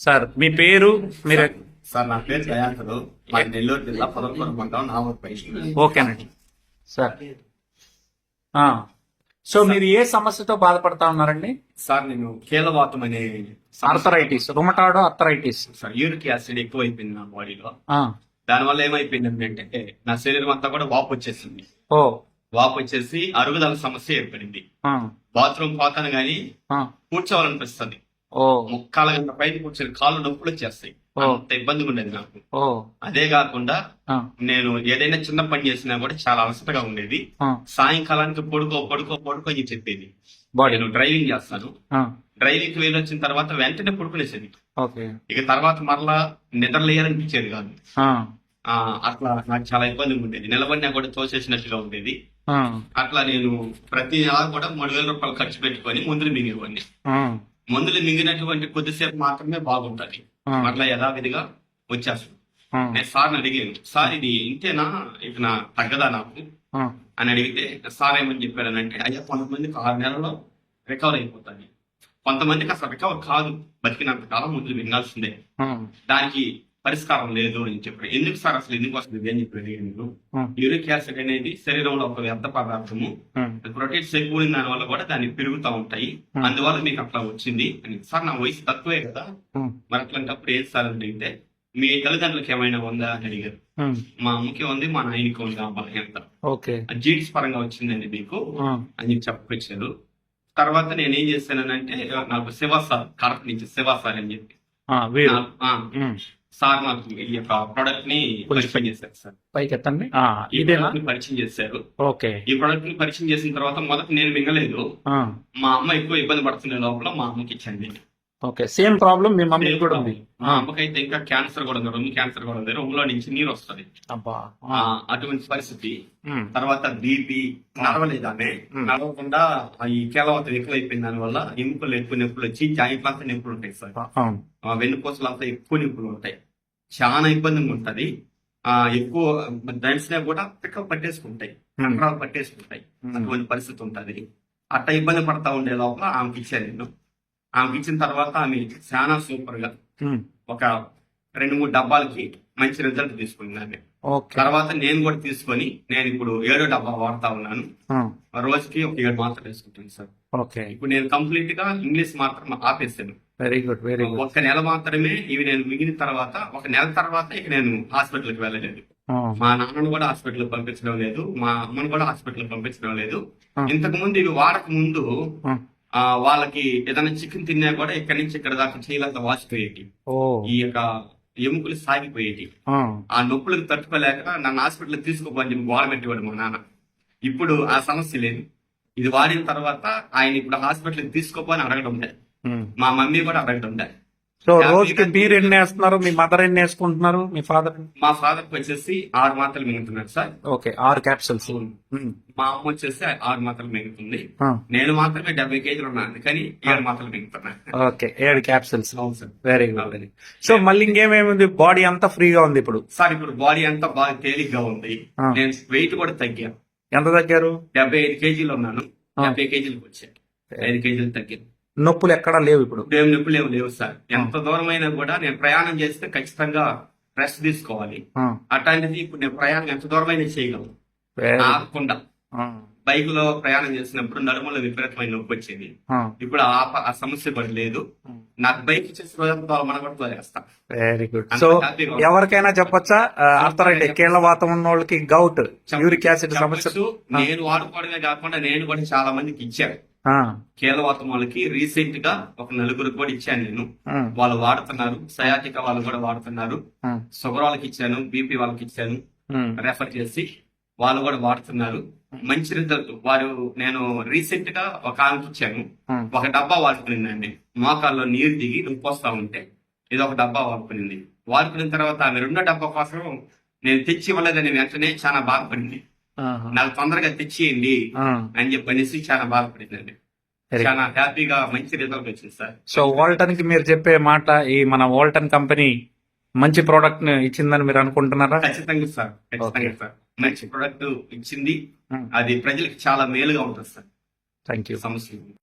Sir మీ పేరు మీరు sir నా పేరు దయాకరు మా నెల్లూరు జిల్లా పొదలకూరు మండలం నామూరు. ఓకేనండి సార్. సో మీరు ఏ సమస్యతో బాధపడతా ఉన్నారండి? సార్ నేను కీలవాతం అనే arthritis, rheumatoid arthritis. Sir uric acid ఎక్కువ అయిపోయింది నా బాడీలో. దానివల్ల ఏమైపోయింది అంటే నా శరీరం అంతా కూడా వాపు వచ్చేసింది. ఓ వాపు వచ్చేసి అరుగుదల సమస్య ఏర్పడింది. బాత్రూమ్ పోతాను గానీ కూర్చోవాలనిపిస్తుంది. ముక్కాల గంట పైన కూర్చొని కాళ్ళు నొప్పులు వచ్చేస్తాయి. అంత ఇబ్బందిగా ఉండేది నాకు. అదే కాకుండా నేను ఏదైనా చిన్న పని చేసినా కూడా చాలా అలసటగా ఉండేది. సాయంకాలానికి పడుకో అని చెప్పేది. నేను డ్రైవింగ్ చేస్తాను. డ్రైవింగ్ కి వెళ్ళొచ్చిన తర్వాత వెంటనే పడుకునేసేది. ఇక తర్వాత మరలా నిద్రలేయాలనిపించేది కాదు. అట్లా నాకు చాలా ఇబ్బందిగా ఉండేది. నిలబడినా కూడా తోసేసినట్టుగా ఉండేది. అట్లా నేను ప్రతి నెల కూడా 3,000 రూపాయలు ఖర్చు పెట్టుకొని మందులు మింగేవాడిని. మందులు మింగినటువంటి కొద్దిసేపు మాత్రమే బాగుంటది. అట్లా యథావిధిగా వచ్చేస్తాను. నేను సార్ని అడిగాను, సార్ ఇది ఇంతేనా, ఇక నా తగ్గదా నాకు అని అడిగితే సార్ ఏమని చెప్పారనంటే, అయ్యా కొంతమందికి 6 నెలల్లో రికవర్ అయిపోతుంది, కొంతమందికి అసలు రికవర్ కాదు, బతికినంత కాలం మందులు మింగాల్సిందే, దానికి పరిష్కారం లేదు అని చెప్పారు. ఎందుకు సార్ అసలు ఎందుకు వస్తుంది అని చెప్పి మీరు, యూరిక్ యాసిడ్ అనేది శరీరంలో ఒక వ్యర్థ పదార్థము, ప్రోటీన్స్ ఎక్కువ దాని వల్ల కూడా దాన్ని పెరుగుతూ ఉంటాయి, అందువల్ల మీకు అట్లా వచ్చింది అని. సార్ నా వయసు తక్కువే కదా, మరి అట్లాంటప్పుడు ఏం సార్ అని అడిగితే, మీ తల్లిదండ్రులకు ఏమైనా ఉందా అని అడిగారు. మా అమ్మకి ఉంది, మా నాయనకి ఉంది ఆ బలహీనత, జీన్స్ పరంగా వచ్చిందండి మీకు అని చెప్పొచ్చారు. తర్వాత నేనేం చేశానంటే, నాకు శివ సార్ కడప నుంచి శివ సార్ అని చెప్పి సార్ నాకు ఈ యొక్క ప్రొడక్ట్ ని పరిచయం చేశారు. సార్ పైకి ఎత్తండి. ఈ ప్రొడక్ట్ ని పరిచయం చేశారు. ఈ ప్రొడక్ట్ ని పరిచయం చేసిన తర్వాత మొదట నేను మింగలేదు. మా అమ్మ ఎక్కువ ఇబ్బంది పడుతున్న లోపల మా అమ్మకి ఇచ్చింది. సేమ్ ప్రాబ్లం మీ మమ్మీ కూడా ఉంది. మా అమ్మకైతే ఇంకా క్యాన్సర్ కూడా ఉంది, రొమ్ము క్యాన్సర్ కూడా ఉంది, రొమ్ములో నుంచి నీరు వస్తుంది. అటువంటి పరిస్థితి. తర్వాత బీపీ, నడవలేదానే, నడవకుండా ఈ కేలవతం ఎక్కువైపోయింది. దాని వల్ల ఎముకలు ఎక్కువ నొప్పులు వచ్చి జాయింట్లు అంతా నొప్పులు ఉంటాయి సార్. వెన్నుపూసలు అంతా ఎక్కువ నొప్పులు ఉంటాయి, చాలా ఇబ్బందిగా ఉంటది. ఎక్కువ దంచినా కూడా పికప్ పట్టేసుకుంటాయి, కంట్రాలు పట్టేసుకుంటాయి, అటువంటి పరిస్థితి ఉంటది. అట్లా ఇబ్బంది పడతా ఉండే లోపల ఆమెకి ఇచ్చాను నేను. ఆమెకి ఇచ్చిన తర్వాత ఆమె చాలా సూపర్ గా ఒక 2-3 డబ్బాలకి మంచి రిజల్ట్ తీసుకున్నాను. తర్వాత నేను కూడా తీసుకొని నేను ఇప్పుడు 7వ డబ్బా వాడుతా ఉన్నాను. రోజుకి ఒక 7 మాత్రలు వేసుకుంటాను సార్. ఇప్పుడు నేను కంప్లీట్ గా ఇంగ్లీష్ మాత్రం ఆపేసాను. Very good. ఒక్క నెల మాత్రమే ఇవి నేను మిగిలిన తర్వాత, ఒక నెల తర్వాత ఇక నేను హాస్పిటల్కి వెళ్ళలేదు. మా నాన్నను కూడా హాస్పిటల్ పంపించడం లేదు, మా అమ్మను కూడా హాస్పిటల్ పంపించడం లేదు. ఇంతకు ముందు ఇవి వాడక ముందు వాళ్ళకి ఏదైనా చికెన్ తిన్నా కూడా ఇక్కడి నుంచి ఇక్కడ దాకా చేయలేక వాసిపోయేటి, ఈ యొక్క ఎముకలు సాగిపోయేటి. ఆ నొప్పులకు తట్టుకోలేక నన్ను హాస్పిటల్ తీసుకోపోని చెప్పి గోడ పెట్టేవాడు మా నాన్న. ఇప్పుడు ఆ సమస్య లేదు. ఇది వాడిన తర్వాత ఆయన ఇప్పుడు హాస్పిటల్ తీసుకోపోని అడగడం లేదు, మా మమ్మీ కూడా అడగడం లేదు. సో రోజుకి మీరు ఎన్ని వేస్తున్నారు, మీ మదర్ ఎన్ని వేసుకుంటున్నారు, మీ ఫాదర్? మా ఫాదర్ వచ్చేసి 6 మాత్రలు మింగుతున్నారు సార్. 6 క్యాప్సూల్స్. మా అమ్మ వచ్చేసి 6 మాత్రలు మింగుతుంది. నేను మాత్రమే 70 కేజీలు ఉన్నాను, అందుకని 7 మాత్రలు మింగుతున్నా. 7 క్యాప్సూల్స్. Very good. సో మళ్ళీ ఇంకేమేమి, బాడీ అంతా ఫ్రీగా ఉంది ఇప్పుడు? సార్ ఇప్పుడు బాడీ అంతా బాగా తేలిగ్గా ఉంది. నేను వెయిట్ కూడా తగ్గాను. ఎంత తగ్గారు? 75 కేజీలు ఉన్నాను, 70 కేజీలకు వచ్చాను. 5 కేజీలు తగ్గాను. నొప్పులు ఎక్కడా లేవు ఇప్పుడు? నొప్పులు లేవు సార్. ఎంత దూరం అయినా కూడా నేను ప్రయాణం చేస్తే ఖచ్చితంగా రెస్ట్ తీసుకోవాలి. అట్లాంటిది ఇప్పుడు నేను ప్రయాణం ఎంత దూరం అయినా చేయగలను ఆగకుండా. బైక్ లో ప్రయాణం చేసినప్పుడు నడుములో విపరీతమైన నొప్పి వచ్చేది. ఇప్పుడు ఆ సమస్య కూడా లేదు. నాకు బైక్ చేసే రోజంతా మనం కూడా చేస్తా. Very good. సో ఎవరికైనా చెప్పొచ్చా, ఆర్థరైటిస్ కీళ్లవాతం ఉన్న వాళ్ళకి, గౌట్, యూరిక్ యాసిడ్ సమస్య? నేను వాడుకోవడమే కాకుండా నేను కూడా చాలా మందికి ఇచ్చాను. కీళ్లవాతం వాళ్ళకి రీసెంట్ గా ఒక 4 కూడా ఇచ్చాను నేను. వాళ్ళు వాడుతున్నారు. సయాటిక వాళ్ళు కూడా వాడుతున్నారు. షుగర్ వాళ్ళకి ఇచ్చాను, బీపీ వాళ్ళకి ఇచ్చాను, రెఫర్ చేసి వాళ్ళు కూడా వాడుతున్నారు. మంచి రిజల్ట్. నేను రీసెంట్ గా ఒక ఆమెకి ఇచ్చాను, 1 డబ్బా వాడుకునిందండి. మోకాల్లో నీరు దిగి నొప్పి వస్తా ఉంటే ఇది 1 డబ్బా వాడుకునింది. వాడుకున్న తర్వాత ఆమె 2వ డబ్బా కోసం నేను తెచ్చి ఇవ్వలేదని వెంటనే చాలా బాధపడింది. నాకు తొందరగా తెచ్చియండి అని చెప్పనేసి చాలా బాధపడిందండి. చాలా హ్యాపీగా మంచి రిజల్ట్ వచ్చింది సార్. సో వాల్టన్ కి మీరు చెప్పే మాట, ఈ మన వాల్టన్ కంపెనీ మంచి ప్రోడక్ట్ ని ఇచ్చిందని మీరు అనుకుంటున్నారా? ఖచ్చితంగా సార్, ఖచ్చితంగా సార్. మంచి ప్రోడక్ట్ ఇచ్చింది, అది ప్రజలకు చాలా మేలుగా ఉంటుంది సార్. Thank you. సమస్య